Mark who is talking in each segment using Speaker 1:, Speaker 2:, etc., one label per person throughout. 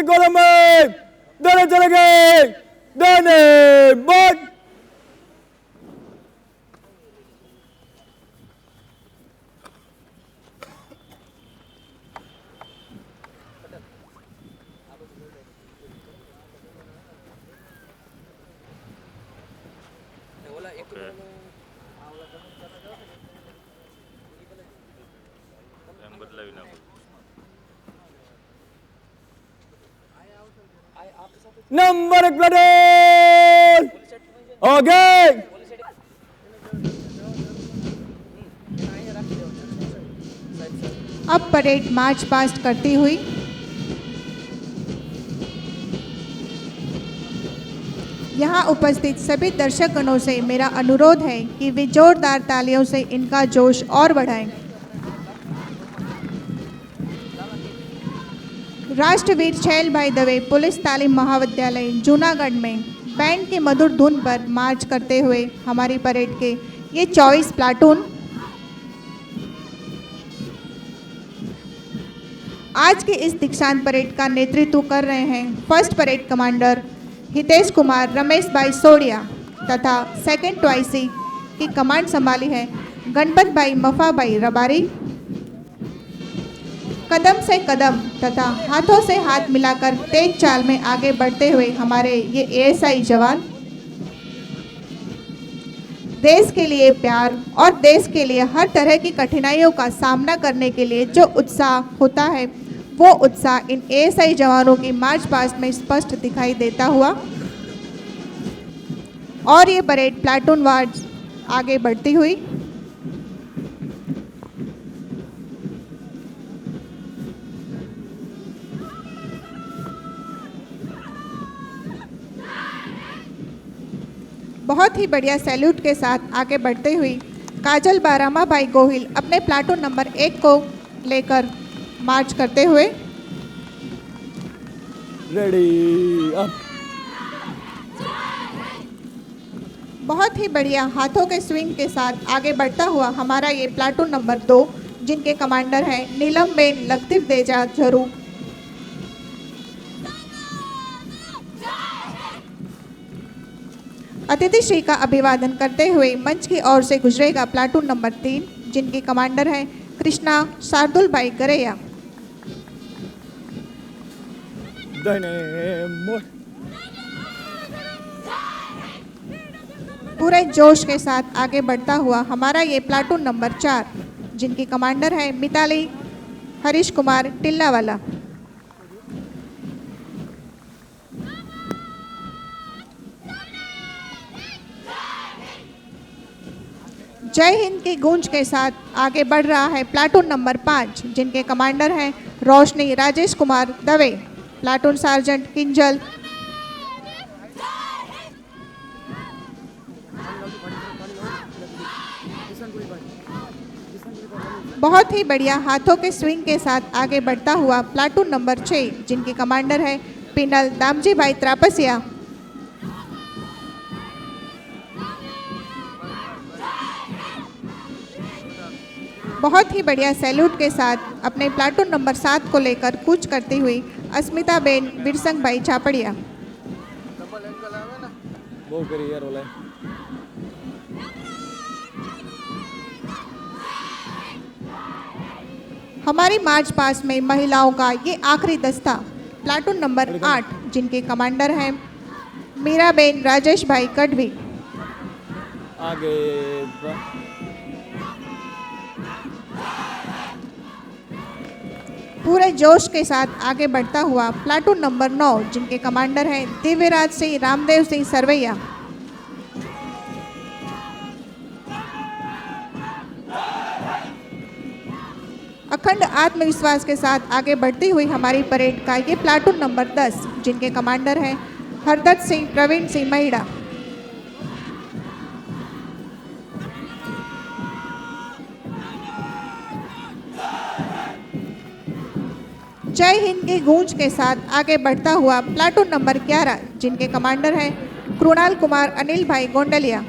Speaker 1: Column में दाने चले गए, दाने बट नंबर एक प्लेटून ओके।
Speaker 2: अब परेड मार्च पास्ट करती हुई यहाँ उपस्थित सभी दर्शकगणों से मेरा अनुरोध है कि वे जोरदार तालियों से इनका जोश और बढ़ाएं। राष्ट्रवीर छैल भाई दवे पुलिस तालीम महाविद्यालय जूनागढ़ में बैंड की मधुर धुन पर मार्च करते हुए हमारी परेड के ये 24 प्लाटून आज की इस दीक्षांत परेड का नेतृत्व कर रहे हैं first parade commander Hitesh Kumar Ramesh भाई सोडिया तथा सेकंड ट्वाइसी की कमांड संभाली है गणपत भाई मफा भाई रबारी। कदम से कदम तथा हाथों से हाथ मिलाकर तेज चाल में आगे बढ़ते हुए हमारे ये एएसआई जवान देश के लिए प्यार और देश के लिए हर तरह की कठिनाइयों का सामना करने के लिए जो उत्साह होता है वो उत्साह इन एएसआई जवानों की मार्च पास्ट में स्पष्ट दिखाई देता हुआ और ये परेड प्लाटून वार्ड आगे बढ़ती हुई बहुत ही बढ़िया सैल्यूट के साथ आगे बढ़ते हुई काजल बारामा भाई गोहिल अपने प्लाटून नंबर 1 को लेकर मार्च करते हुए
Speaker 1: रेडी अप।
Speaker 2: बहुत ही बढ़िया हाथों के स्विंग के साथ आगे बढ़ता हुआ हमारा ये प्लाटून नंबर 2 जिनके कमांडर हैं नीलम बेन लखदीप देजा झरू। अतिथि श्री का अभिवादन करते हुए मंच की ओर से गुजरेगा प्लाटून नंबर 3 जिनके कमांडर हैं कृष्णा शार्दुल भाई गरैया। पूरे जोश के साथ आगे बढ़ता हुआ हमारा ये प्लाटून नंबर 4 जिनकी कमांडर है मिताली हरीश कुमार टिल्लावाला। जय हिंद की गूंज के साथ आगे बढ़ रहा है प्लाटून नंबर 5 जिनके कमांडर हैं रोशनी राजेश कुमार दवे प्लाटून सार्जेंट किंजल। बहुत ही बढ़िया हाथों के स्विंग के साथ आगे बढ़ता हुआ प्लाटून नंबर 6 जिनके कमांडर है पिनल दामजी भाई त्रापसिया। बहुत ही बढ़िया सैल्यूट के साथ अपने प्लाटून नंबर 7 को लेकर कूच करती हुई अस्मिता बेन बिरसंग भाई छापड़िया। हमारी मार्च पास में महिलाओं का ये आखिरी दस्ता प्लाटून नंबर 8 जिनके कमांडर हैं मीराबेन राजेश भाई कड़वी।
Speaker 1: आगे
Speaker 2: पूरे जोश के साथ आगे बढ़ता हुआ प्लाटून नंबर 9 जिनके कमांडर हैं दिव्यराज सिंह रामदेव सिंह सरवैया। अखंड आत्मविश्वास के साथ आगे बढ़ती हुई हमारी परेड का ये प्लाटून नंबर 10 जिनके कमांडर हैं हरदत्त सिंह प्रवीण सिंह महिड़ा। जय हिंद की गूंज के साथ आगे बढ़ता हुआ प्लाटून नंबर 11 जिनके कमांडर हैं कृणाल कुमार अनिल भाई गोंडलिया।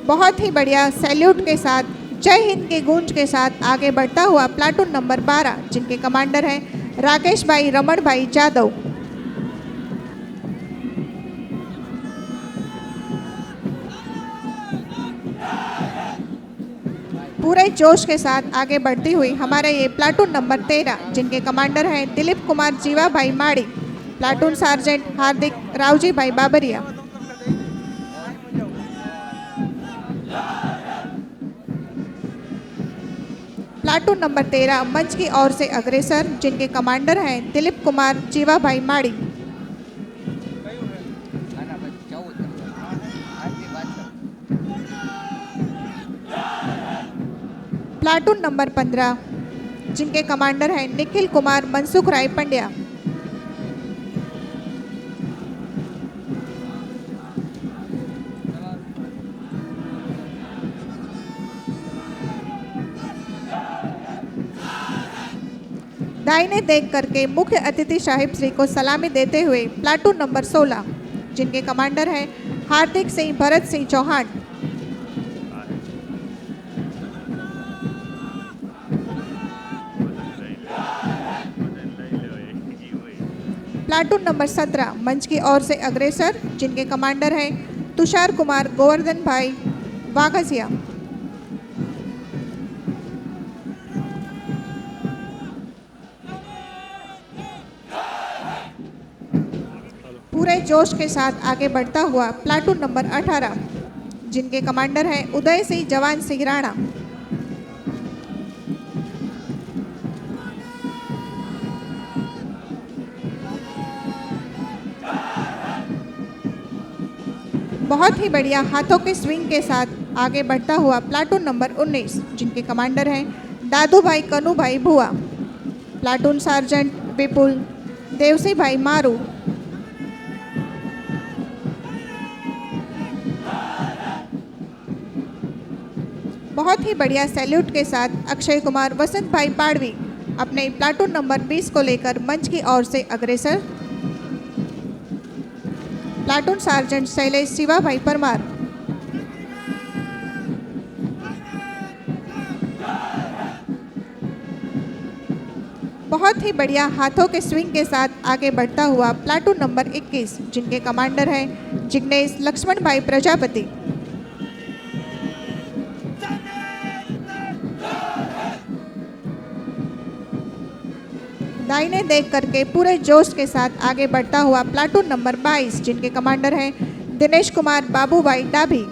Speaker 2: बहुत ही बढ़िया सैल्यूट के साथ, जय हिंद के गूंज के साथ आगे बढ़ता हुआ प्लाटून नंबर 12, जिनके कमांडर हैं राकेश भाई रमण भाई जादव। पूरे जोश के साथ आगे बढ़ती हुई हमारे ये प्लाटून नंबर 13, जिनके कमांडर हैं दिलीप कुमार जीवा भाई माड़ी, प्लाटून सार्जेंट हार्दिक रावजी भाई बाबरिया। प्लाटून नंबर 13 मंच की ओर से अग्रसर, जिनके कमांडर हैं दिलीप कुमार जीवा भाई माड़ी। प्लाटून नंबर 15, जिनके कमांडर हैं निखिल कुमार मनसुख राय पंड्या। दाहिने देख करके मुख्य अतिथि साहिब श्री को सलामी देते हुए प्लाटून नंबर 16, जिनके कमांडर हैं हार्दिक सिंह भरत सिंह चौहान। प्लाटून नंबर 17 मंच की ओर से अग्रसर, जिनके कमांडर हैं तुषार कुमार गोवर्धन भाई वाघसिया। पूरे जोश के साथ आगे बढ़ता हुआ प्लाटून नंबर 18, जिनके कमांडर हैं उदय सिंह जवान सिंह राणा। बहुत ही बढ़िया हाथों के स्विंग के साथ आगे बढ़ता हुआ प्लाटून नंबर 19, जिनके कमांडर हैं दादू भाई कनू भाई भुआ, प्लाटून सार्जेंट विपुल देवसी भाई मारू। बहुत ही बढ़िया सैल्यूट के साथ अक्षय कुमार वसंत भाई पाड़वी अपने प्लाटून नंबर 20 को लेकर मंच की ओर से अग्रसर, प्लाटून सार्जेंट शैलेश शिवा भाई परमार। बहुत ही बढ़िया हाथों के स्विंग के साथ आगे बढ़ता हुआ प्लाटून नंबर 21, जिनके कमांडर हैं जिग्नेश लक्ष्मण भाई प्रजापति। दाहिने देख करके पूरे जोश के साथ आगे बढ़ता हुआ प्लाटून नंबर 22, जिनके कमांडर हैं दिनेश कुमार बाबू भाई डाभी।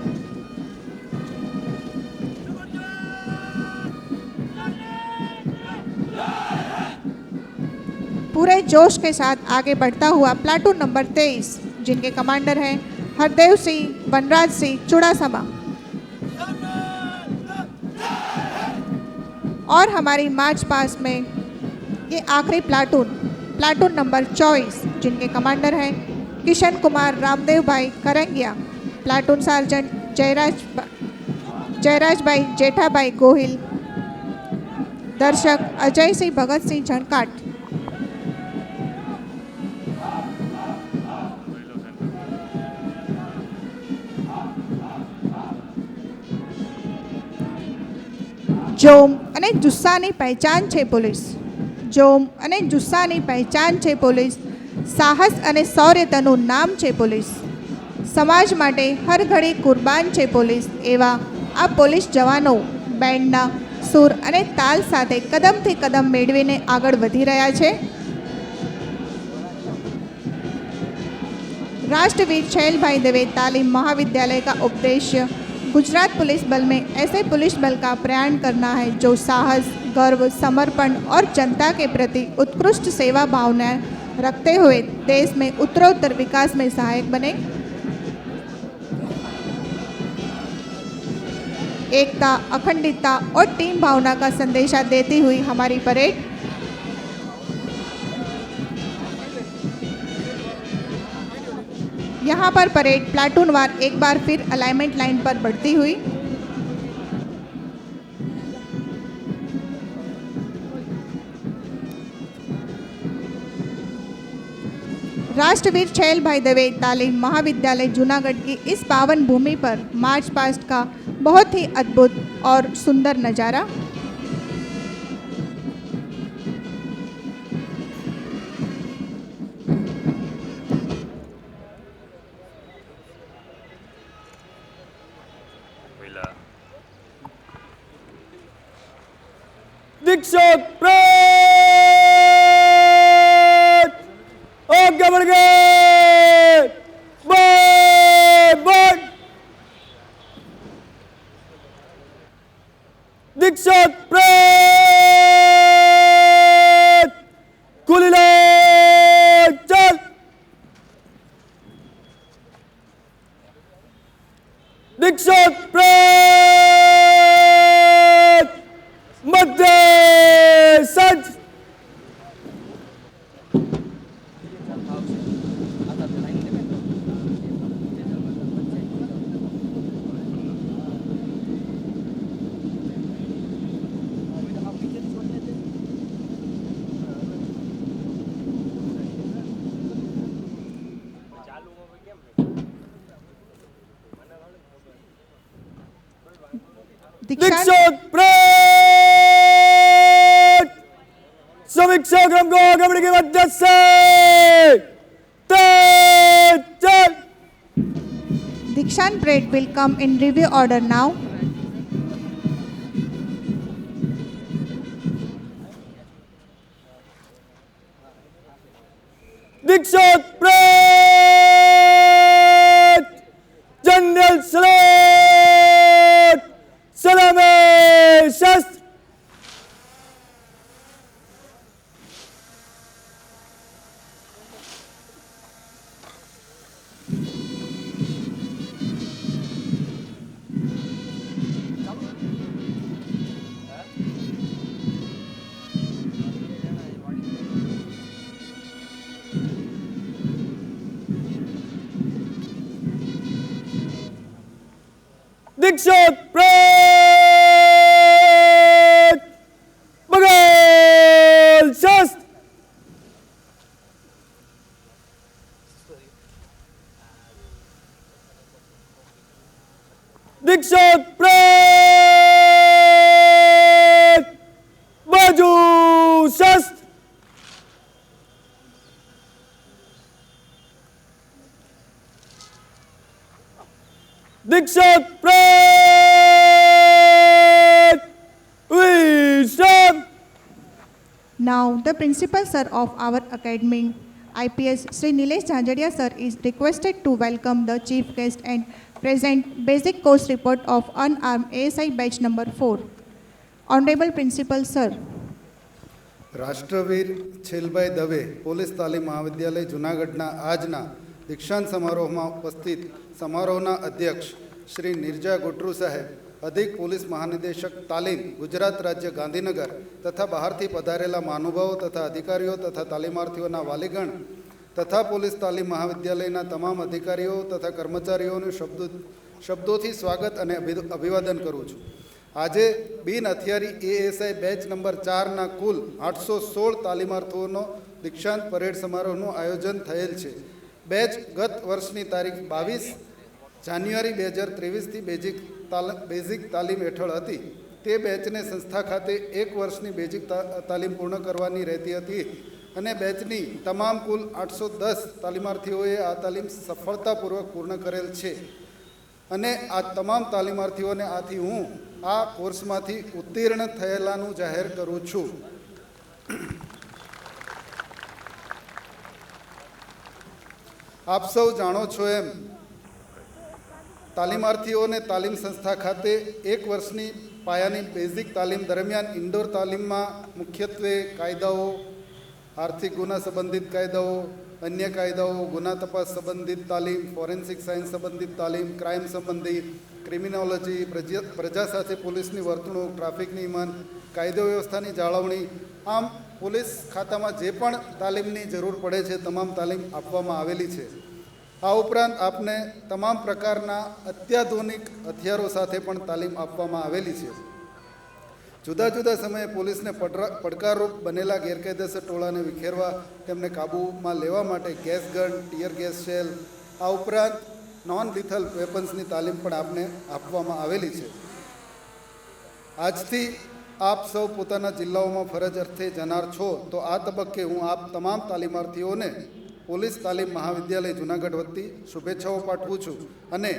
Speaker 2: पूरे जोश के साथ आगे बढ़ता हुआ प्लाटून नंबर 23, जिनके कमांडर हैं हरदेव सिंह वनराज सिंह चुड़ासमा। और हमारी मार्च पास में ये आखिरी प्लाटून नंबर 24, जिनके कमांडर हैं किशन कुमार रामदेव भाई करंगिया, प्लाटून सार्जेंट जयराज भाई जेठा भाई गोहिल, दर्शक अजय सिंह भगत सिंह झणकाट। જોમ અને જુસ્સાની પહેચાન છે પોલીસ, જોમ અને જુસ્સાની પહેચાન છે પોલીસ, સાહસ અને શૌર્યતાનું નામ છે પોલીસ, સમાજ માટે હર ઘડી કુરબાન છે પોલીસ, એવા આ પોલીસ જવાનો બેન્ડના સૂર અને તાલ સાથે કદમથી કદમ મેળવીને આગળ વધી રહ્યા છે। राष्ट्रवीर छैल भाई दवे तालीम महाविद्यालय का उद्देश्य गुजरात पुलिस बल में ऐसे पुलिस बल का प्रयाण करना है जो साहस, गर्व, समर्पण और जनता के प्रति उत्कृष्ट सेवा भावनाएं रखते हुए देश में उत्तरोत्तर विकास में सहायक बने। एकता, अखंडितता और टीम भावना का संदेशा देती हुई हमारी परेड यहाँ पर परेड प्लाटून वार एक बार फिर अलाइनमेंट लाइन पर बढ़ती हुई राष्ट्रवीर छैल भाई दवे तालीम महाविद्यालय जूनागढ़ की इस पावन भूमि पर मार्च पास्ट का बहुत ही अद्भुत और सुंदर नज़ारा।
Speaker 1: दीक्षक परेड आगे बढ़ गए। Bye bye. दीक्षक परेड खुली लाइन चल। दीक्षक परेड मध्य सज्ज। दीक्षक परेड समीक्षा क्रम को आगे बढ़ने की वजह से तेज चल।
Speaker 2: दीक्षांत parade will come in review order now.
Speaker 1: दीक्षक परेड जनरल सलेट सलामी शस्त्र। दीक्षक परेड बगल शस्त्र। दीक्षक परेड बाजू शस्त्र। दीक्षक परेड विश्राम।
Speaker 2: Now the principal sir of our academy, IPS Sri Nilesh Jhanjadia sir is requested to welcome the chief guest and present basic course report of unarmed ASI batch number 4. Honorable Principal Sir.
Speaker 3: રાષ્ટ્રવીર Chhelbhai Dave police તાલીમ મહાવિદ્યાલય જૂનાગઢના આજના દીક્ષાંત સમારોહમાં ઉપસ્થિત સમારોહના અધ્યક્ષ શ્રી નિર્જા ગોટરુ સાહેબ, અધિક પોલીસ મહાનિદેશક તાલીમ ગુજરાત રાજ્ય ગાંધીનગર તથા બહારથી પધારેલા મહાનુભાવો તથા અધિકારીઓ તથા તાલીમાર્થીઓના વાલીગણ તથા પોલીસ તાલીમ મહાવિદ્યાલયના તમામ અધિકારીઓ તથા કર્મચારીઓનું શબ્દોથી સ્વાગત અને અભિવાદન કરું છું. આજે બિન હથિયારી ASI બેચ નંબર 4ના કુલ 816 તાલીમાર્થીઓનો દીક્ષાંત પરેડ સમારોહનું આયોજન થયેલ છે. બેચ ગત વર્ષની તારીખ 22 જાન્યુઆરી 2023થી બેઝિક તાલીમ હેઠળ હતી. તે બેચને સંસ્થા ખાતે 1 વર્ષની બેઝિક તાલીમ પૂર્ણ કરવાની રહેતી હતી અને બેચની તમામ કુલ 810 તાલીમાર્થીઓએ આ તાલીમ સફળતાપૂર્વક પૂર્ણ કરેલ છે અને આ તમામ તાલીમાર્થીઓને આથી હું આ કોર્સમાંથી ઉત્તીર્ણ થયેલાનું જાહેર કરું છું. આપ સૌ જાણો છો એમ તાલીમાર્થીઓને તાલીમ સંસ્થા ખાતે 1 વર્ષની પાયાની બેઝિક તાલીમ દરમિયાન ઇન્ડોર તાલીમમાં મુખ્યત્વે કાયદાઓ, આર્થિક ગુના સંબંધિત કાયદાઓ, અન્ય કાયદાઓ, ગુના તપાસ સંબંધિત તાલીમ, ફોરેન્સિક સાયન્સ સંબંધિત તાલીમ, ક્રાઇમ સંબંધી, ક્રિમિનોલોજી, પ્રજા સાથે પોલીસની વર્તણૂક, ટ્રાફિક નિયમન, કાયદો વ્યવસ્થાની જાળવણી, આમ પોલીસ ખાતામાં જે પણ તાલીમની જરૂર પડે છે તમામ તાલીમ આપવામાં આવેલી છે. આ ઉપરાંત આપને તમામ પ્રકારના અત્યાધુનિક હથિયારો સાથે પણ તાલીમ આપવામાં આવેલી છે. જુદા જુદા સમયે પોલીસને પડકારરૂપ બનેલા ગેરકાયદેસર ટોળાને વિખેરવા તેમને કાબૂમાં લેવા માટે gas gun, tear gas shell, આ ઉપરાંત નોન લિથલ વેપન્સની તાલીમ પણ આપને આપવામાં આવેલી છે. આજથી આપ સૌ પોતાના જિલ્લાઓમાં ફરજ અર્થે જનાર છો, તો આ તબક્કે હું આપ તમામ તાલીમાર્થીઓને પોલીસ તાલીમ મહાવિદ્યાલય જુનાગઢ વતી શુભેચ્છાઓ પાઠવું છું અને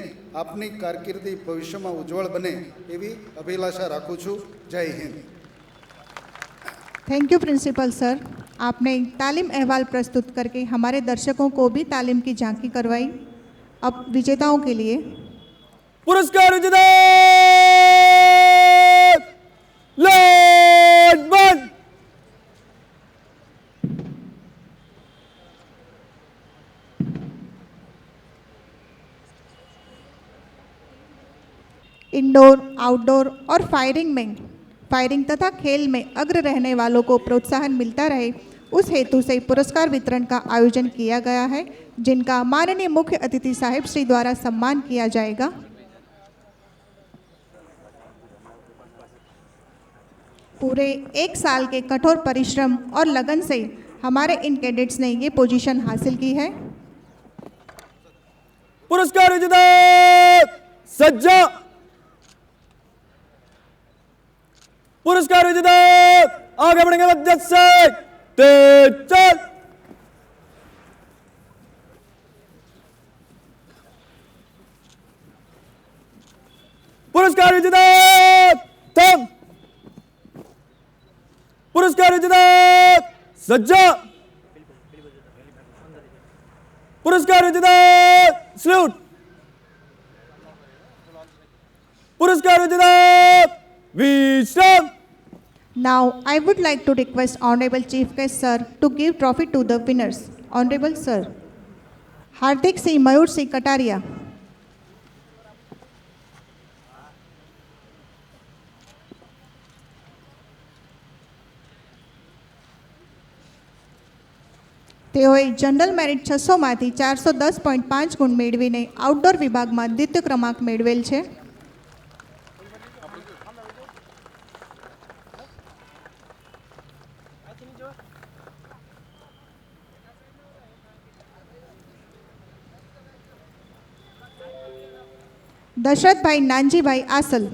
Speaker 3: આપની કારકિર્દી ભવિષ્યમાં ઉજ્જવળ બને એવી અભિલાષા રાખું છું. જય Hind.
Speaker 2: Thank you principal sir, आपने तालीम अहवाल प्रस्तुत करके हमारे दर्शकों को भी तालीम की झांकी करवाई. अब विजेताओं के लिए
Speaker 1: पुरस्कार विजेता लाइट बंद.
Speaker 2: इंडोर, आउटडोर और फायरिंग तथा खेल में अग्र रहने वालों को प्रोत्साहन मिलता रहे, उस हेतु से पुरस्कार वितरण का आयोजन किया गया है, जिनका माननीय मुख्य अतिथि साहिब श्री द्वारा सम्मान किया जाएगा. पूरे 1 साल के कठोर परिश्रम और लगन से हमारे इन कैडेट्स ने ये पोजीशन हासिल की है.
Speaker 1: पुरस्कार विजेता सज्जा. पुरस्कार विजेता आगे बढ़ेंगे मध्य से तेज. पुरस्कार विजेता थम. पुरस्कार विजेता सज्जा. पुरस्कार विजेता सल्यूट. पुरस्कार विजेता विश्राम.
Speaker 2: Now I would like to request Honorable Chief Guest Sir to give trophy to the winners. Honorable Sir Hardik Singh Mayur Singh Kataria, તેઓએ જનરલ મેરિટ 600માંથી 410.5 ગુણ મેળવીને આઉટડોર વિભાગમાં દ્વિતીય ક્રમાંક મેળવેલ છે. દશરથભાઈ નાનજીભાઈ આસલ,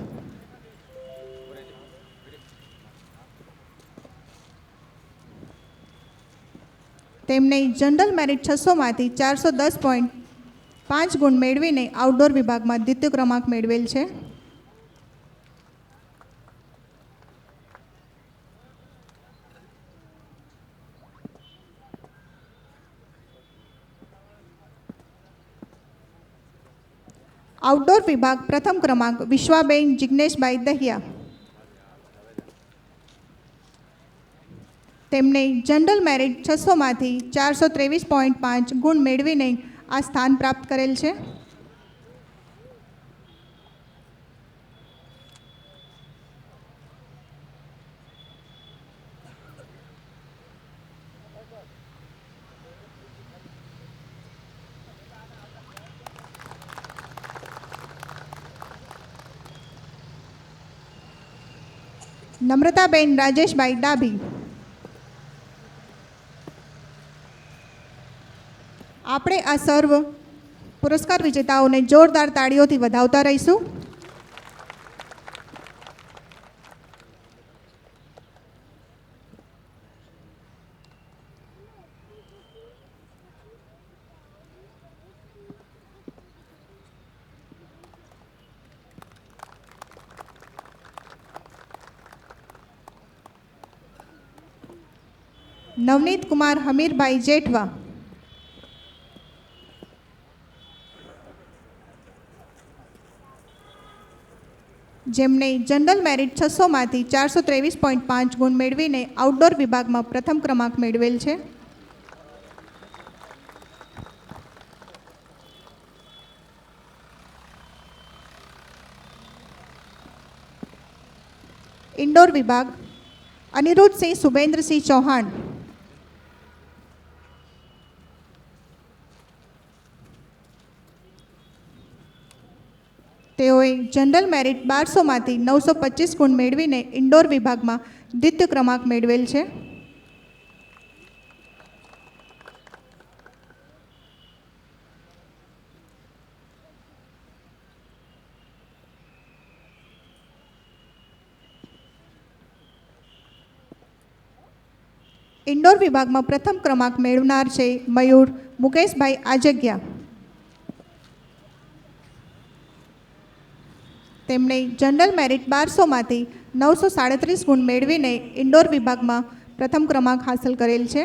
Speaker 2: તેમને જનરલ મેરિટ 600માંથી 410.5 ગુણ મેળવીને આઉટડોર વિભાગમાં દ્વિતીય ક્રમાંક મેળવેલ છે. આઉટડોર વિભાગ પ્રથમ ક્રમાંક વિશ્વાબેન જિગ્નેશભાઈ દહિયા, તેમને જનરલ મેરિટ 600માંથી 423.5 ગુણ મેળવીને આ સ્થાન પ્રાપ્ત કરેલ છે. નમ્રતાબેન રાજેશભાઈ ડાભી, આપણે આ સર્વ પુરસ્કાર વિજેતાઓને જોરદાર તાળીઓથી વધાવતા રહીશું. નવનીત કુમાર હમીરભાઈ જેઠવા, જેમને જનરલ મેરિટ 600માંથી 423.5 ગુણ મેળવીને આઉટડોર વિભાગમાં પ્રથમ ક્રમાંક મેળવેલ છે. ઇન્ડોર વિભાગ અનિરુદ્ધસિંહ સુબેન્દ્રસિંહ ચૌહાણ, તેઓએ જનરલ મેરિટ 1200માંથી 925 ગુણ મેળવીને ઇન્ડોર વિભાગમાં દ્વિતીય ક્રમાંક મેળવેલ છે. ઇન્ડોર વિભાગમાં પ્રથમ ક્રમાંક મેળવનાર છે મયુર મુકેશભાઈ આજગ્યા. તેમણે જનરલ મેરિટ 1200માંથી 937 ગુણ મેળવીને ઇન્ડોર વિભાગમાં પ્રથમ ક્રમાંક હાંસલ કરેલ છે.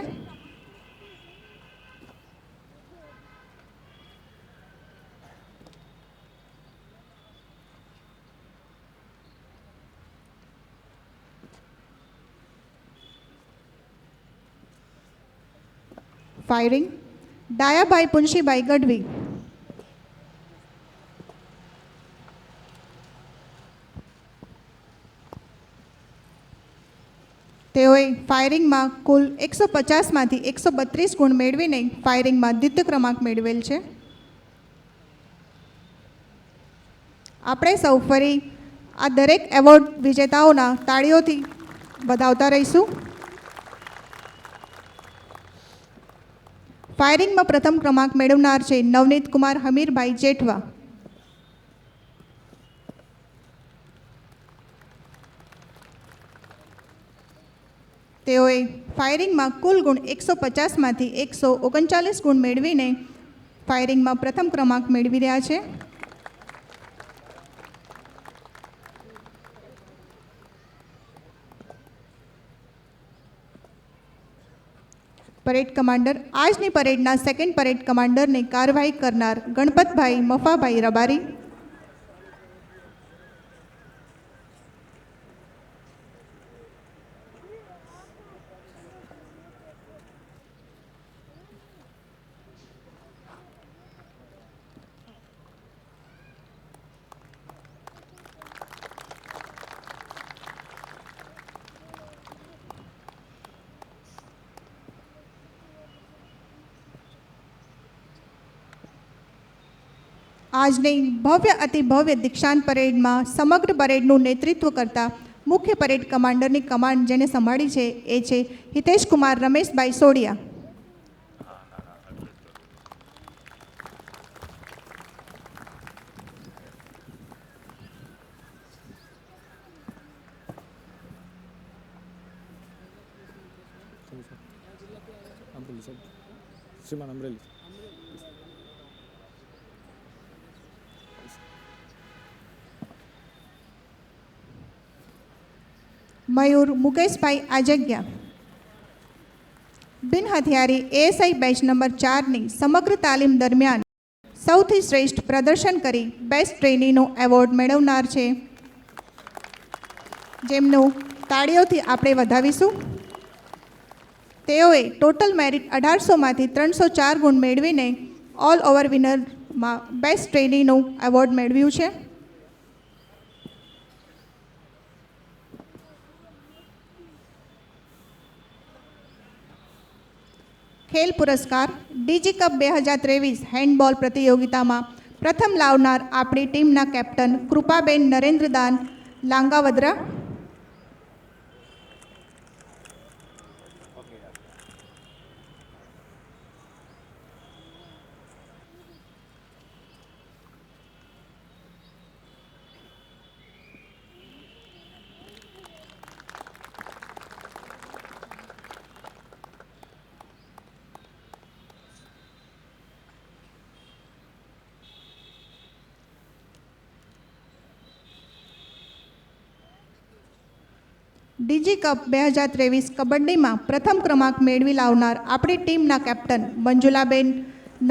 Speaker 2: ફાયરિંગ ડાયાભાઈ પુંશીભાઈ ગઢવી. તેઓએ ફાયરિંગમાં કુલ 150માંથી 132 ગુણ મેળવીને ફાયરિંગમાં દ્વિતીય ક્રમાંક મેળવેલ છે. આપણે સૌ ફરી આ દરેક એવોર્ડ વિજેતાઓના તાળીઓથી વધાવતા રહીશું. ફાયરિંગમાં પ્રથમ ક્રમાંક મેળવનાર છે નવનીત કુમાર હમીરભાઈ જેઠવા. તેઓએ ફાયરિંગમાં કુલ ગુણ 150માંથી 139 ગુણ મેળવીને ફાયરિંગમાં પ્રથમ ક્રમાંક મેળવી રહ્યા છે. પરેડ કમાન્ડર આજની પરેડના સેકન્ડ પરેડ કમાન્ડરની કાર્યવાહી કરનાર ગણપતભાઈ મફાભાઈ રબારી. આજની ભવ્ય અતિ ભવ્ય દીક્ષાંત પરેડમાં સમગ્ર પરેડનું નેતૃત્વ કરતા મુખ્ય પરેડ કમાન્ડરની કમાન્ડ જેને સંભાળી છે એ છે હિતેશ કુમાર રમેશભાઈ સોડિયા.
Speaker 1: શ્રીમાન અમરેલી.
Speaker 2: મયુર મુકેશભાઈ આજગ્યા. બિન હથિયારી એએસઆઈ બેચ નંબર 4ની સમગ્ર તાલીમ દરમિયાન સૌથી શ્રેષ્ઠ પ્રદર્શન કરી બેસ્ટ ટ્રેનીનો એવોર્ડ મેળવનાર છે, જેમનું તાળીઓથી આપણે વધાવીશું. તેઓએ ટોટલ મેરિટ 1800માંથી 304 ગુણ મેળવીને ઓલ ઓવર વિનરમાં બેસ્ટ ટ્રેનીનું એવોર્ડ મેળવ્યું છે. ખેલ પુરસ્કાર ડીજી કપ 2023 હેન્ડબોલ પ્રતિયોગિતામાં પ્રથમ લાવનાર આપણી ટીમના captain Krupaben Narendradan Langavadara. DG cup 2023 કબડ્ડીમાં પ્રથમ ક્રમાંક મેળવી લાવનાર આપણી ટીમના captain Manjulaben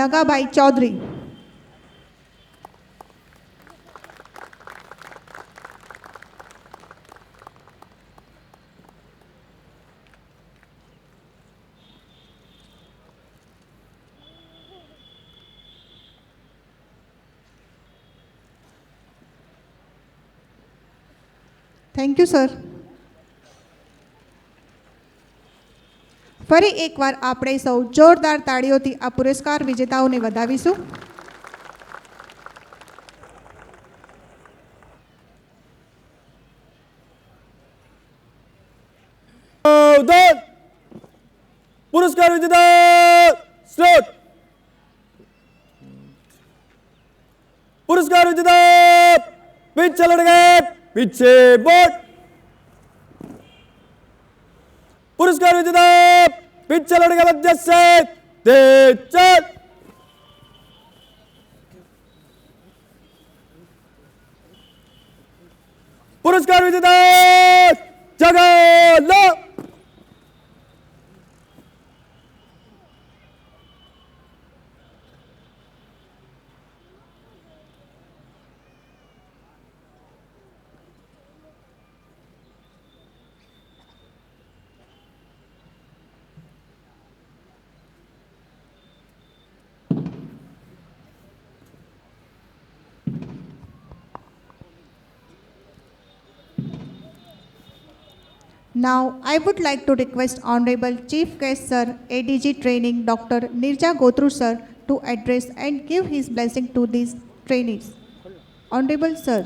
Speaker 2: Nagabhai Chaudhari. Thank you sir. ફરી એકવાર આપણે સૌ જોરદાર તાળીઓથી આ પુરસ્કાર વિજેતાઓને વધાવીશું.
Speaker 1: सावधान पुरस्कार विजेता स्टार्ट पुरस्कार विजेता पीछे लड़के पीछे बोर्ड पुरस्कार विजेता पीछे लड़के मध्य से तेज चल पुरस्कार विजेता जगह लो
Speaker 2: Now, I would like to request Honorable Chief Guest Sir, ADG Training, Dr. Nirja Gotru Sir, to address and give his blessing to these trainees. Honorable Sir.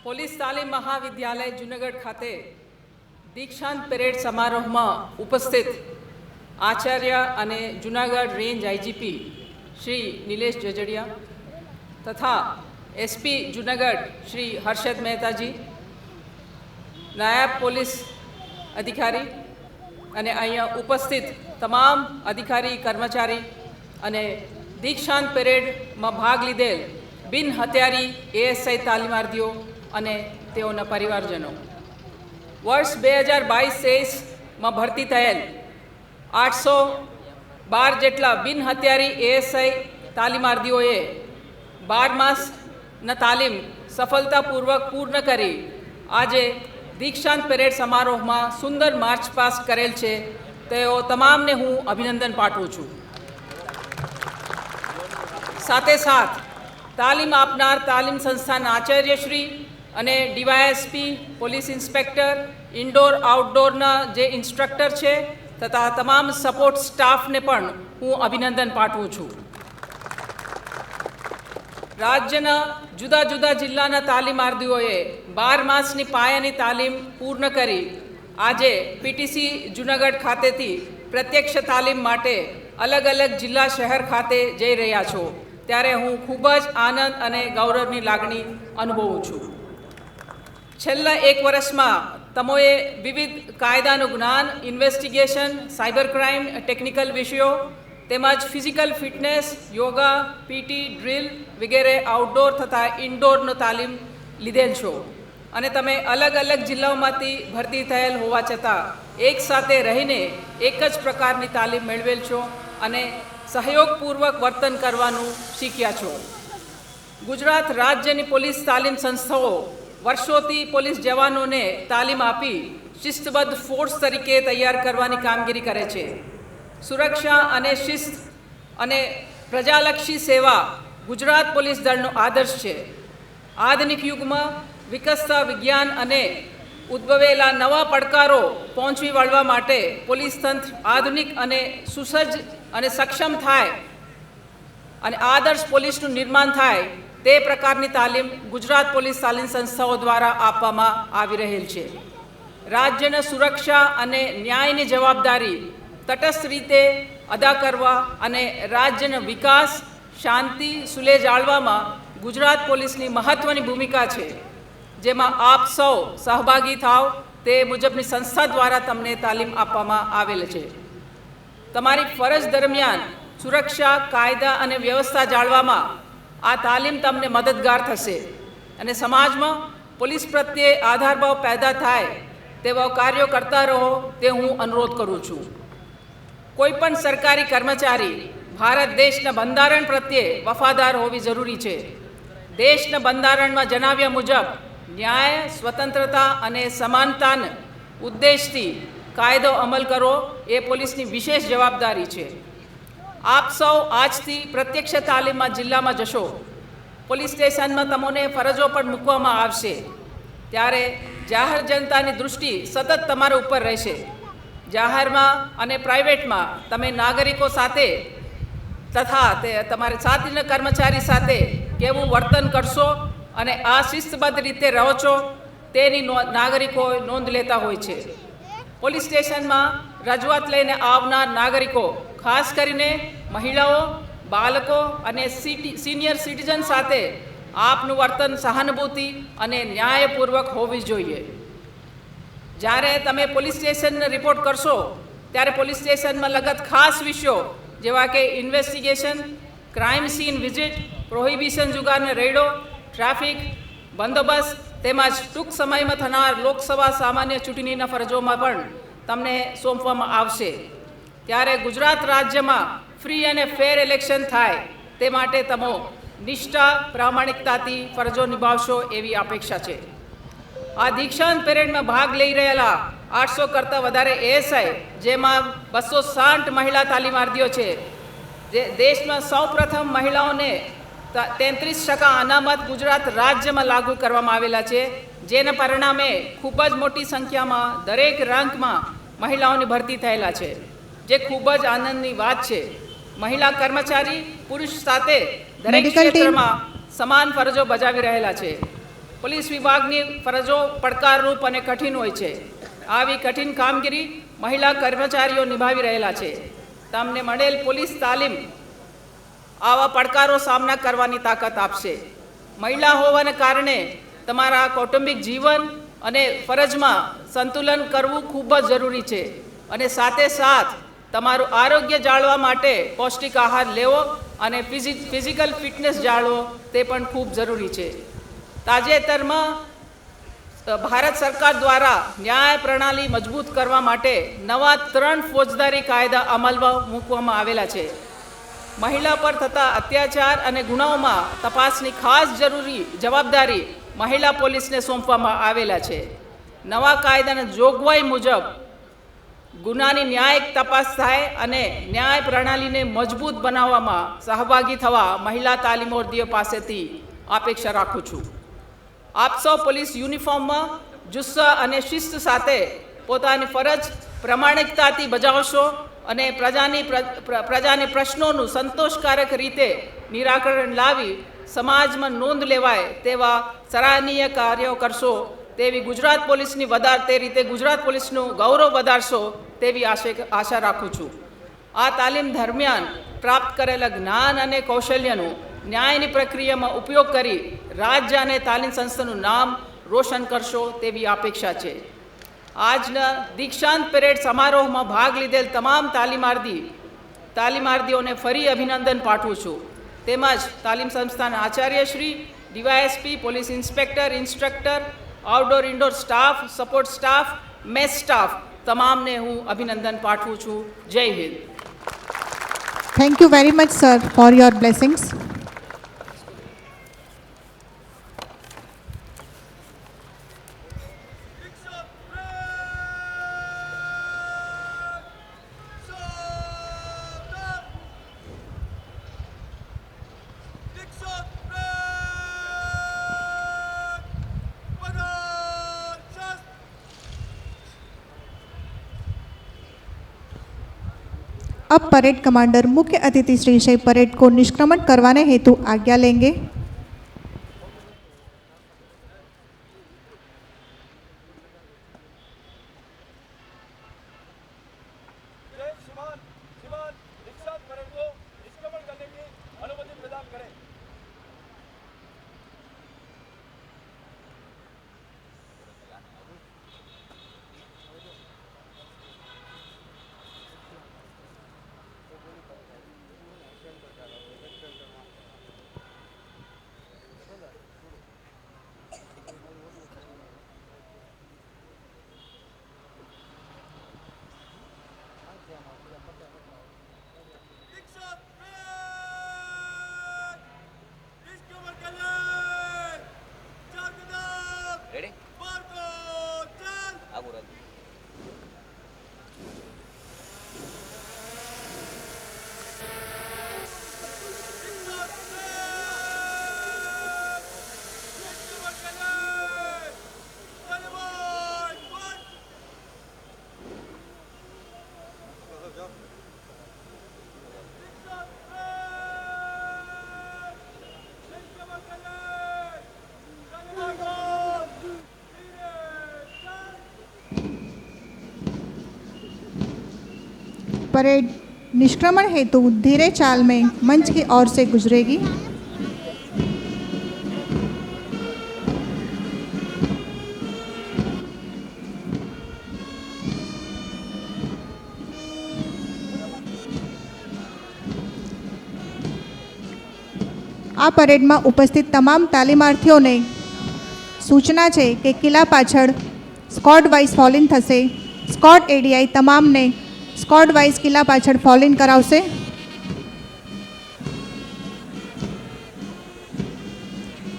Speaker 4: Police તાલીમ મહાવિદ્યાલય જૂનાગઢ ખાતે દીક્ષાંત પરેડ સમારોહમાં ઉપસ્થિત આચાર્ય અને જૂનાગઢ રેન્જ આઈજીપી શ્રી નિલેશ જજડિયા તથા SP Junagadh Shri Harshad Mehtaji, નાયબ police અધિકારી અને અહીંયા ઉપસ્થિત તમામ અધિકારી કર્મચારી અને દીક્ષાંત પરેડમાં ભાગ લીધેલ બિન હથિયારી એએસઆઈ તાલીમાર્થીઓ અને તેઓના પરિવારજનો, વર્ષ 2022-23માં ભરતી થયેલ 812 જેટલા બિન હથિયારી એએસઆઈ તાલીમાર્થીઓએ 12 માસના તાલીમ સફળતાપૂર્વક પૂર્ણ કરી આજે દીક્ષાંત પરેડ સમારોહમાં સુંદર માર્ચ પાસ કરેલ છે. તેઓ તમામને હું અભિનંદન પાઠવું છું. સાથે સાથ તાલીમ આપનાર તાલીમ સંસ્થાના આચાર્યશ્રી અને ડીવાયએસપી, પોલીસ ઇન્સ્પેક્ટર, ઇન્ડોર આઉટડોરના જે ઇન્સ્ટ્રક્ટર છે તથા તમામ સપોર્ટ સ્ટાફને પણ હું અભિનંદન પાઠવું છું. રાજ્યના જુદા જુદા જિલ્લાના તાલીમાર્થીઓએ 12 માસની પાયાની તાલીમ પૂર્ણ કરી આજે પીટીસી જૂનાગઢ ખાતેથી પ્રત્યક્ષ તાલીમ માટે અલગ અલગ જિલ્લા શહેર ખાતે જઈ રહ્યા છો ત્યારે હું ખૂબ જ આનંદ અને ગૌરવની લાગણી અનુભવું છું. છેલ્લા 1 વર્ષમાં તમોએ વિવિધ કાયદાનું જ્ઞાન, ઇન્વેસ્ટિગેશન, સાયબર ક્રાઇમ, ટેકનિકલ વિષયો તેમજ physical fitness, yoga, PT, drill વગેરે આઉટડોર તથા ઇન્ડોરનો તાલીમ લીધેલ છો અને તમે અલગ અલગ જિલ્લાઓમાંથી ભરતી થયેલ હોવા છતાં એક સાથે રહીને એક જ પ્રકારની તાલીમ મેળવેલ છો અને સહયોગપૂર્વક વર્તન કરવાનું શીખ્યા છો. ગુજરાત રાજ્યની પોલીસ તાલીમ સંસ્થાઓ વર્ષોથી પોલીસ જવાનોને તાલીમ આપી શિસ્તબદ્ધ ફોર્સ તરીકે તૈયાર કરવાની કામગીરી કરે છે. સુરક્ષા અને શિસ્ત અને પ્રજાલક્ષી સેવા ગુજરાત પોલીસ દળનો આદર્શ છે. આધુનિક યુગમાં વિકસતા વિજ્ઞાન અને ઉદ્ભવેલા નવા પડકારો પહોંચી વળવા માટે પોલીસ તંત્ર આધુનિક અને સુસજ્જ અને સક્ષમ થાય અને આદર્શ પોલીસનું નિર્માણ થાય તે પ્રકારની તાલીમ ગુજરાત પોલીસ તાલીમ સંસ્થાઓ દ્વારા આપવામાં આવી રહેલ છે. રાજ્યના સુરક્ષા અને ન્યાયની જવાબદારી તટસ્થ રીતે અદા કરવા અને રાજ્યનો વિકાસ, શાંતિ, સુલેહ જાળવવામાં ગુજરાત પોલીસની મહત્ત્વની ભૂમિકા છે, જેમાં આપ સૌ સહભાગી થાવ તે મુજબની સંસ્થા દ્વારા તમને તાલીમ આપવામાં આવેલ છે. તમારી ફરજ દરમિયાન સુરક્ષા, કાયદા અને વ્યવસ્થા જાળવવામાં આ તાલીમ તમને મદદગાર થશે અને સમાજમાં પોલીસ પ્રત્યે આધારભાવ પેદા થાય તેવા કાર્યો કરતા રહો તે હું અનુરોધ કરું છું. કોઈપણ સરકારી કર્મચારી ભારત દેશના બંધારણ પ્રત્યે વફાદાર હોવી જરૂરી છે. દેશના બંધારણમાં જણાવ્યા મુજબ ન્યાય, સ્વતંત્રતા અને સમાનતાના ઉદ્દેશથી કાયદો અમલ કરવો એ પોલીસની વિશેષ જવાબદારી છે. આપ સૌ આજથી પ્રત્યક્ષ તાલીમમાં જિલ્લામાં જશો. પોલીસ સ્ટેશનમાં તમને ફરજો પણ મૂકવામાં આવશે ત્યારે જાહેર જનતાની દૃષ્ટિ સતત તમારા ઉપર રહેશે. જાહેરમાં અને પ્રાઇવેટમાં તમે નાગરિકો સાથે તથા તે તમારે સાથીના કર્મચારી સાથે કેવું વર્તન કરશો અને આ શિસ્તબદ્ધ રીતે રહો છો તેની નાગરિકો નોંધ લેતા હોય છે. પોલીસ સ્ટેશનમાં રજૂઆત લઈને આવનાર નાગરિકો, ખાસ કરીને મહિલાઓ, બાળકો અને સિનિયર સિટીઝન સાથે આપનું વર્તન સહાનુભૂતિ અને ન્યાયપૂર્વક હોવી જોઈએ. જ્યારે તમે પોલીસ સ્ટેશનને રિપોર્ટ કરશો ત્યારે પોલીસ સ્ટેશનમાં લગત ખાસ વિષયો જેવા કે investigation, crime scene visit, prohibition જુગારને રેડો, ટ્રાફિક બંદોબસ્ત તેમજ ટૂંક સમયમાં થનાર લોકસભા સામાન્ય ચૂંટણીના ફરજોમાં પણ તમને સોંપવામાં આવશે. ત્યારે ગુજરાત રાજ્યમાં ફ્રી અને ફેર ઇલેક્શન થાય તે માટે તમે નિષ્ઠા, પ્રામાણિકતાથી ફરજો નિભાવશો એવી અપેક્ષા છે. આ દીક્ષાંત પેરેડમાં ભાગ લઈ રહેલા 800 કરતાં વધારે એએસઆઈ, જેમાં 260 મહિલા તાલીમાર્થીઓ છે, જે દેશમાં સૌપ્રથમ મહિલાઓને 33% અનામત ગુજરાત રાજ્યમાં લાગુ કરવામાં આવેલા છે, જેના પરિણામે ખૂબ જ મોટી સંખ્યામાં દરેક રેન્કમાં મહિલાઓની ભરતી થયેલા છે, જે ખૂબ જ આનંદની વાત છે. મહિલા કર્મચારી પુરુષ સાથે દરેક ક્ષેત્રમાં સમાન ફરજો બજાવી રહેલા છે. પોલીસ વિભાગની ફરજો પડકારરૂપ અને કઠિન હોય છે. આવી કઠિન કામગીરી મહિલા કર્મચારીઓ નિભાવી રહેલા છે. તમને મળેલ પોલીસ તાલીમ આવા પડકારો સામના કરવાની તાકાત આપશે. મહિલા હોવાને કારણે તમારા કૌટુંબિક જીવન અને ફરજમાં સંતુલન કરવું ખૂબ જ જરૂરી છે અને સાથે સાથ તમારું આરોગ્ય જાળવવા માટે પૌષ્ટિક આહાર લેવો અને ફિઝિકલ ફિટનેસ જાળવો તે પણ ખૂબ જરૂરી છે. તાજેતરમાં ભારત સરકાર દ્વારા ન્યાય પ્રણાલી મજબૂત કરવા માટે નવા 3 ફોજદારી કાયદા અમલમાં મૂકવામાં આવેલા છે. મહિલા પર થતા અત્યાચાર અને ગુનાઓમાં તપાસની ખાસ જરૂરી જવાબદારી મહિલા પોલીસને સોંપવામાં આવેલા છે. નવા કાયદાના જોગવાઈ મુજબ ગુનાની ન્યાયિક તપાસ થાય અને ન્યાય પ્રણાલીને મજબૂત બનાવવામાં સહભાગી થવા મહિલા તાલીમાર્થીઓ પાસેથી અપેક્ષા રાખું છું. આપ સૌ પોલીસ યુનિફોર્મમાં જુસ્સા અને શિસ્ત સાથે પોતાની ફરજ પ્રામાણિકતાથી બજાવશો અને પ્રજાની પ્રશ્નોનું સંતોષકારક રીતે નિરાકરણ લાવી સમાજમાં નોંધ લેવાય તેવા સરાહનીય કાર્યો કરશો તેવી ગુજરાત પોલીસની તે રીતે ગુજરાત પોલીસનું ગૌરવ વધારશો તેવી આશા રાખું છું. આ તાલીમ દરમિયાન પ્રાપ્ત કરેલા જ્ઞાન અને કૌશલ્યનું ન્યાયની પ્રક્રિયામાં ઉપયોગ કરી રાજ્ય અને તાલીમ સંસ્થાનું નામ રોશન કરશો તેવી અપેક્ષા છે. આજના દીક્ષાંત પેરેડ સમારોહમાં ભાગ લીધેલ તમામ તાલીમાર્થીઓને ફરી અભિનંદન પાઠવું છું. તેમજ તાલીમ સંસ્થાના આચાર્યશ્રી, DySP, police inspector, instructor, outdoor indoor staff, support staff, mess staff તમામને હું અભિનંદન પાઠવું છું. જય હિન્દ.
Speaker 2: Thank you very much, sir, for your blessings. अब परेड कमांडर मुख्य अतिथि श्री से परेड को निष्क्रमण करवाने हेतु आज्ञा लेंगे. परेड निष्क्रमण हेतु धीरे चाल में मंच की ओर से गुजरेगी। આ પરેડમાં ઉપસ્થિત તમામ તાલીમાર્થીઓને સૂચના છે કે કિલ્લા પાછળ સ્કોડ વાઇઝ ફોલિંગ થશે। સ્કોડ એડીઆઈ તમામને स्क्वाड वाइज किला पाछड़ फॉल इन करावशे।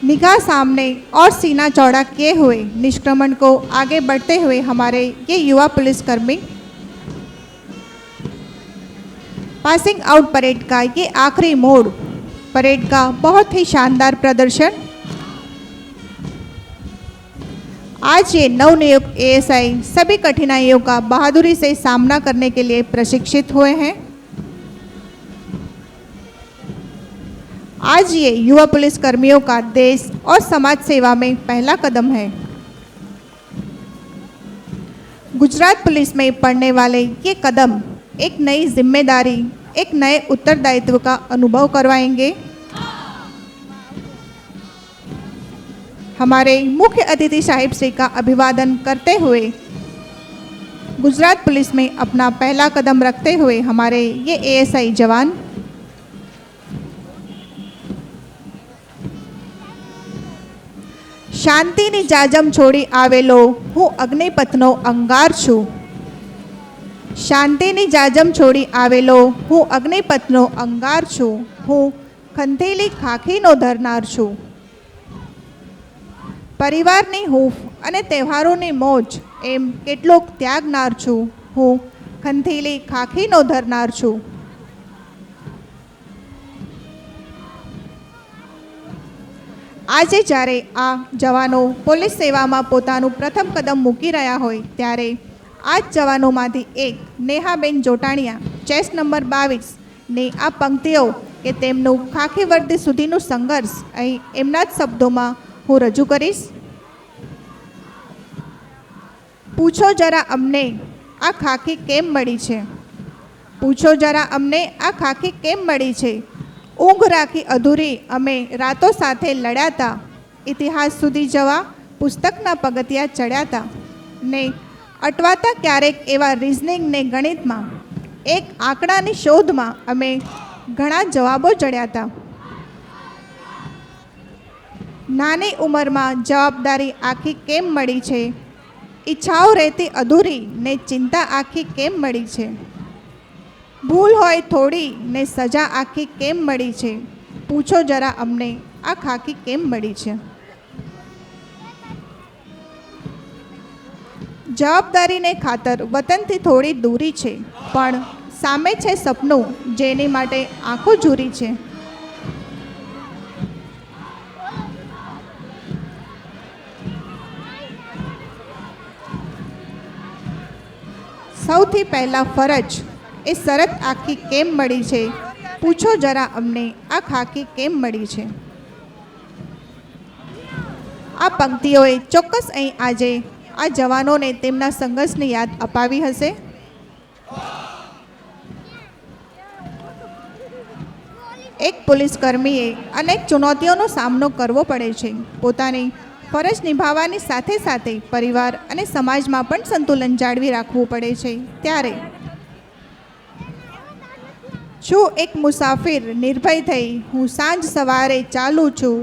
Speaker 2: निगाह सामने और सीना चौड़ा किए हुए निष्क्रमण को आगे बढ़ते हुए हमारे ये युवा पुलिसकर्मी पासिंग आउट परेड का ये आखिरी मोड़, परेड का बहुत ही शानदार प्रदर्शन। आज ये नवनियुक्त एएसआई सभी कठिनाइयों का बहादुरी से सामना करने के लिए प्रशिक्षित हुए हैं। आज ये युवा पुलिस कर्मियों का देश और समाज सेवा में पहला कदम है। गुजरात पुलिस में पड़ने वाले ये कदम एक नई जिम्मेदारी, एक नए उत्तरदायित्व का अनुभव करवाएंगे। हमारे मुख्य अतिथि साहिब श्री का अभिवादन करते हुए गुजरात पुलिस में अपना पहला कदम रखते हुए हमारे ये एएसआई जवान शांतिनी जाजम छोड़ी आवेलो हूँ अग्निपथनो अंगार छू। शांतिनी जाजम छोड़ी आवेलो हूँ अग्निपथनो अंगार छू। हूँ खंथेली खाखीनो धरनार छू। परिवारनी हूफ अने तहेवारोनी मौज एम केटलोक त्यागनार छूं। हूँ खंथेली खाखीनो धरनार छूं। आजे ज्यारे आ जवानो पोलीस सेवामां पोतानुं प्रथम कदम मूकी रह्या होय त्यारे आज जवानोमांथी एक नेहाबेन जोटाणिया चेस्ट नंबर 22 ने आ पंक्तिओ के तेमनुं खाखी वर्दी सुधीनुं संघर्ष अहीं एमना ज शब्दोमां हूँ रजू करीश। पूछो जरा अमने आ खाखी केम मळी छे। पूछो जरा अमने आ खाखी केम मळी छे। ऊँघ राखी अधूरी अमे रातो साथे लड्याता। इतिहास सुधी जवा पुस्तकना पगथिया चढ़्याता ने अटवाता क्यारेक एवा रीजनिंग ने गणित में एक आंकड़ानी शोध में अमे घणा जवाबों चढ़्याता। नानी उमर में जवाबदारी आखी केम मळी छे। इच्छाओ रहती अधूरी ने चिंता आखी केम मळी छे। भूल होय थोड़ी ने सजा आखी केम मळी छे। पूछो जरा अमने आ खाखी केम मळी छे। जवाबदारी ने खातर वतन थी थोड़ी दूरी छे पण सामे छे सपनों जेनी माटे आंखों झूरी छे। સૌથી પહેલા ફરજ એ શરત આખી કેમ મળી છે। પૂછો જરા અમને આ ખાખી કેમ મળી છે। આ પંક્તિઓએ ચોક્કસ અહીં આજે આ જવાનોને તેમના સંઘર્ષની યાદ અપાવી હશે। એક પોલીસકર્મીએ અનેક ચુનૌતીઓનો સામનો કરવો પડે છે। પોતાની ફરજ નિભાવવાની સાથે સાથે પરિવાર અને સમાજમાં પણ સંતુલન જાળવી રાખવું પડે છે। ત્યારે છું એક મુસાફિર નિર્ભય થઈ હું સાંજ સવારે ચાલું છું।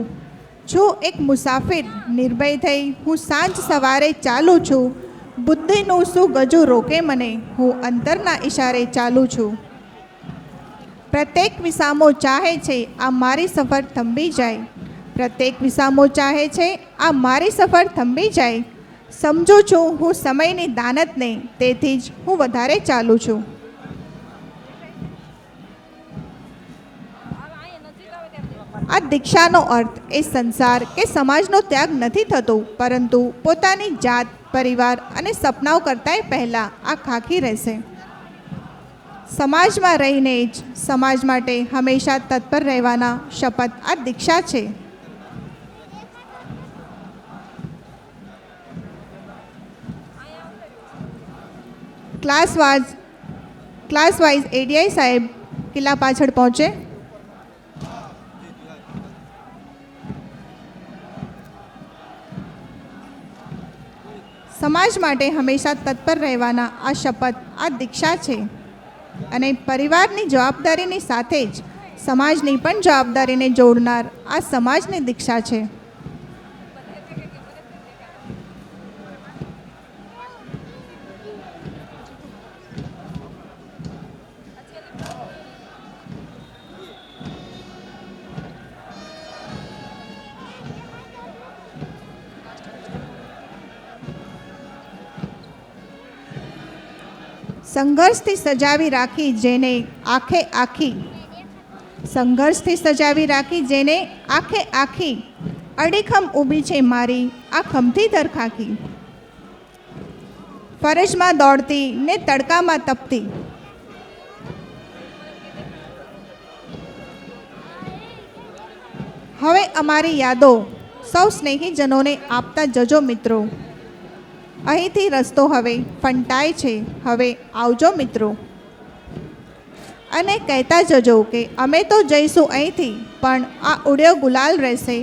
Speaker 2: છું એક મુસાફિર નિર્ભય થઈ હું સાંજ સવારે ચાલું છું। બુદ્ધિનું શું ગજુ રોકે મને હું અંતરના ઇશારે ચાલું છું। પ્રત્યેક વિસામો ચાહે છે આ મારી સફર થંભી જાય। प्रत्येक विसामो चाहे छे आ मारी सफर थंभी जाए। समझू छूं हूँ समयनी दानत ने तेथी ज हूँ वधारे चालू छूं। आ दीक्षानो अर्थ ए संसार के समाजनो त्याग नहीं थतो परंतु पोतानी जात परिवार अने सपनाओ करतांय पहला आ खाखी रहेशे। समाज में रहीने ज समाज माटे हमेशा तत्पर रहेवाना शपथ आ दीक्षा छे। ક્લાસ વાઇઝ એડીઆઈ સાહેબ કિલ્લા પાછળ પહોંચે. સમાજ માટે હંમેશા તત્પર રહેવાના આ શપથ, આ દીક્ષા છે અને પરિવારની જવાબદારીની સાથે જ સમાજની પણ જવાબદારીને જોડનાર આ સમાજની દીક્ષા છે. સંઘર્ષથી સજાવી રાખી જેને આખે આખી, સંઘર્ષથી સજાવી રાખી જેને આખે આખી, અડીખમ ઊભી છે મારી આ ખમથી દરખાખી. ફરજમાં દોડતી ને તડકામાં તપતી, હવે અમારી યાદો સૌ સ્નેહીજનોને આપતા જજો મિત્રો. અહીંથી રસ્તો હવે ફંટાય છે, હવે આવજો મિત્રો. અને કહેતા જજો કે અમે તો જઈશું અહીંથી, પણ આ ઉડ્યો ગુલાલ રહેશે.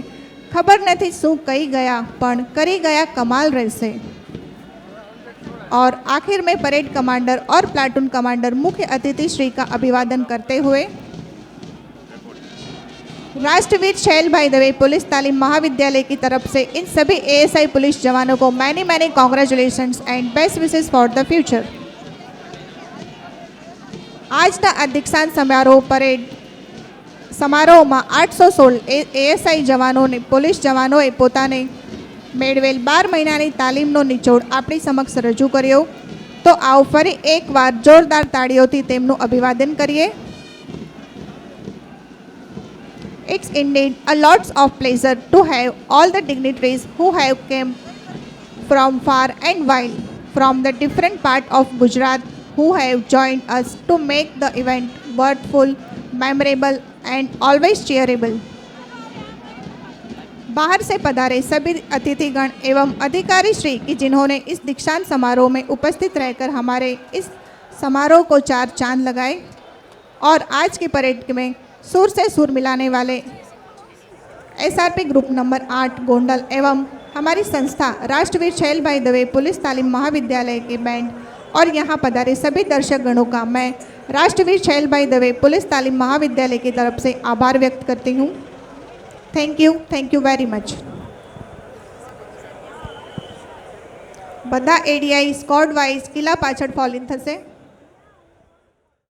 Speaker 2: ખબર નથી શું કહી ગયા, પણ કરી ગયા કમાલ રહેશે. और आखिर में परेड कमांडर और प्लाटून कमांडर मुख्य अतिथि श्री का अभिवादन करते हुए राष्ट्रवीर शैल भाई दवे पुलिस तालीम महाविद्यालय की तरफ से इन सभी एएसआई पुलिस जवानों को many congratulations and best wishes for the future. આજના આ દીક્ષાંત સમારોહ પરેડ સમારોહમાં 816 એએસઆઈ જવાનોને પોલીસ જવાનોએ પોતાને મેળવેલ 12 મહિનાની તાલીમનો નિચોડ આપણી સમક્ષ રજૂ કર્યો. તો આવો ફરી એકવાર જોરદાર તાળીઓથી તેમનું અભિવાદન કરીએ. It's indeed a lots of pleasure to have all the dignitaries who have come from far and wide from the different part of Gujarat who have joined us to make the event worthwhile, memorable and always cheerable. बाहर से पधारे सभी अतिथिगण एवं अधिकारी श्री कि जिन्होंने इस दीक्षांत समारोह में उपस्थित रहकर हमारे इस समारोह को 4 चांद लगाए और आज की परेड में सुर से सुर मिलाने वाले एसआरपी ग्रुप नंबर 8 गोंडल एवं हमारी संस्था राष्ट्रवीर शैल भाई दवे पुलिस तालीम महाविद्यालय के बैंड और यहाँ पधारे सभी दर्शक गणों का मैं राष्ट्रवीर शैल भाई दवे पुलिस तालीम महाविद्यालय की तरफ से आभार व्यक्त करती हूँ. Thank you very much. બધા એડીઆઈ સ્કોડ વાઇઝ કિલ્લા પાછળ ફોલ ઇન થશે.